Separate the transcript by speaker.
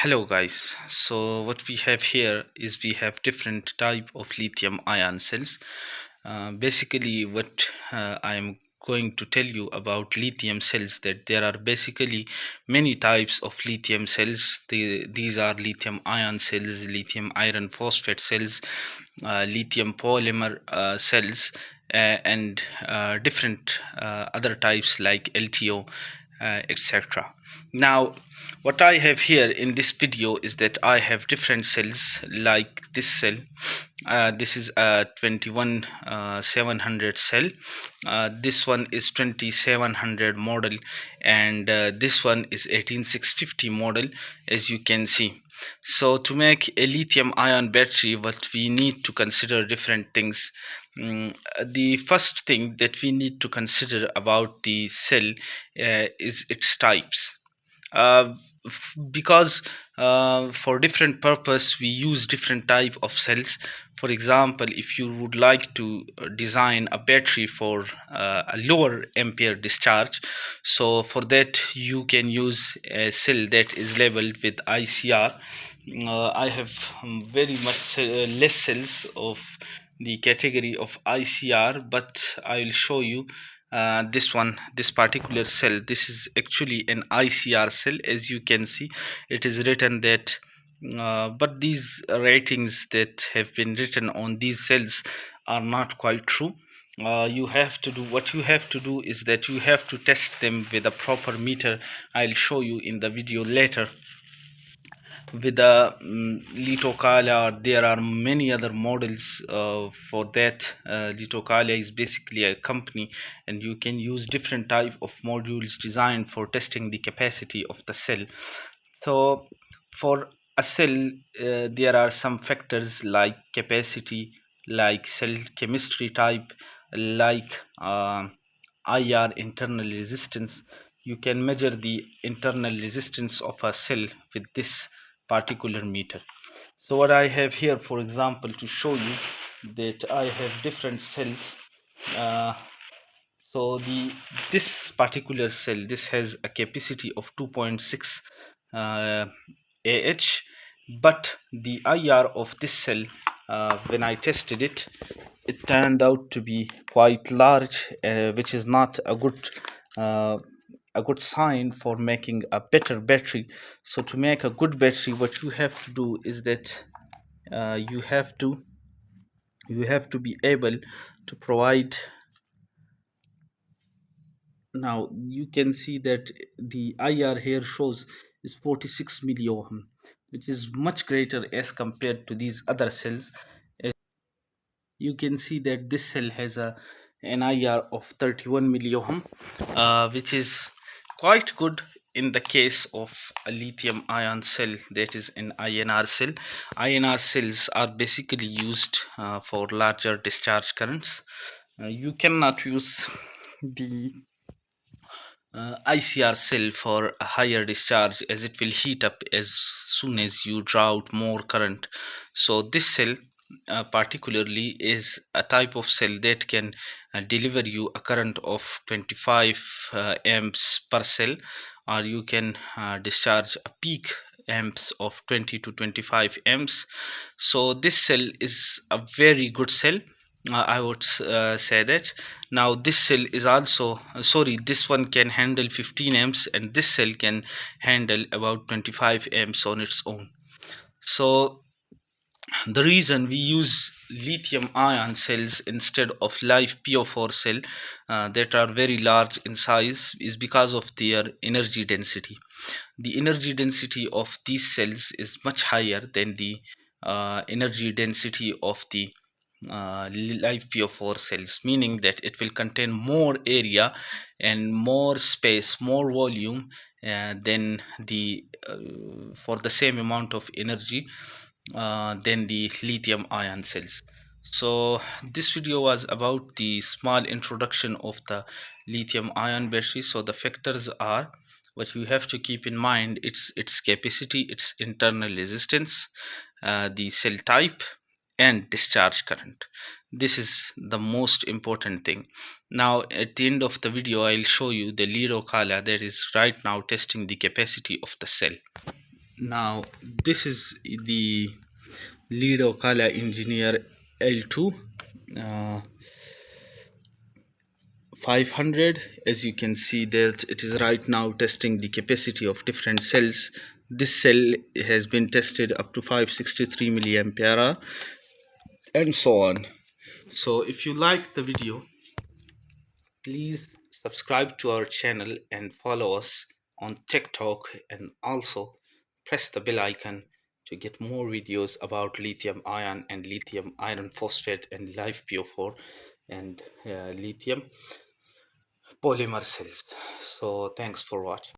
Speaker 1: Hello guys, so what we have here is we have different type of lithium ion cells. Basically what I am going to tell you about lithium cells, that there are basically many types of lithium cells. These are lithium ion cells, lithium iron phosphate cells, lithium polymer cells, and different other types like LTO, etc. Now what I have here in this video is that I have different cells like this cell. This is a 21700 cell. This one is 2700 model, and this one is 18650 model, as you can see. So to make a lithium ion battery, what we need to consider different things. The first thing that we need to consider about the cell is its types. uh, because for different purpose we use different type of cells. For example, if you would like to design a battery for a lower ampere discharge, so for that you can use a cell that is labeled with ICR. I have very much less cells of the category of ICR, but I will show you this particular cell. This is actually an ICR cell. As you can see, it is written that but these ratings that have been written on these cells are not quite true. You have to do what you have to do is that you have to test them with a proper meter. I'll show you in the video later. With the Litokala, there are many other models for that. Litokala is basically a company, and you can use different type of modules designed for testing the capacity of the cell. So for a cell, there are some factors like capacity, like cell chemistry type, like IR, internal resistance. You can measure the internal resistance of a cell with this particular meter. So what I have here, for example, to show you that I have different cells. uh, so this particular cell, this has a capacity of 2.6 ah, but the IR of this cell, when I tested it, it turned out to be quite large, which is not uh, a good sign for making a better battery. So to make a good battery, what you have to do is that uh, you have to you have to be able to provide. Now you can see that the IR here shows is 46 milliohm, which is much greater as compared to these other cells. As you can see that this cell has an IR of 31 milliohm, which is quite good in the case of a lithium ion cell, that is an INR cell. INR cells are basically used for larger discharge currents. You cannot use the ICR cell for a higher discharge, as it will heat up as soon as you draw out more current. So this cell particularly is a type of cell that can deliver you a current of 25 amps per cell, or you can discharge a peak amps of 20 to 25 amps. So this cell is a very good cell. I would say that. Now this cell is also sorry, this one can handle 15 amps, and this cell can handle about 25 amps on its own. So the reason we use lithium ion cells instead of live PO4 cell that are very large in size is because of their energy density. The energy density of these cells is much higher than the energy density of the live PO4 cells, meaning that it will contain more area and more space, more volume than the for the same amount of energy than the lithium ion cells. So this video was about the small introduction of the lithium ion battery. So the factors are, what you have to keep in mind, its capacity, its internal resistance, the cell type, and discharge current. This is the most important thing. Now at the end of the video, I'll show you the Liro Kala that is right now testing the capacity of the cell. Now this is the Lido Kala Engineer L2 uh, 500. As you can see that it is right now testing the capacity of different cells. This cell has been tested up to 563 milliampere hour and so on. So if you like the video, please subscribe to our channel and follow us on TikTok, and also press the bell icon to get more videos about lithium ion and lithium iron phosphate and live PO4 and lithium polymer cells. So thanks for watching.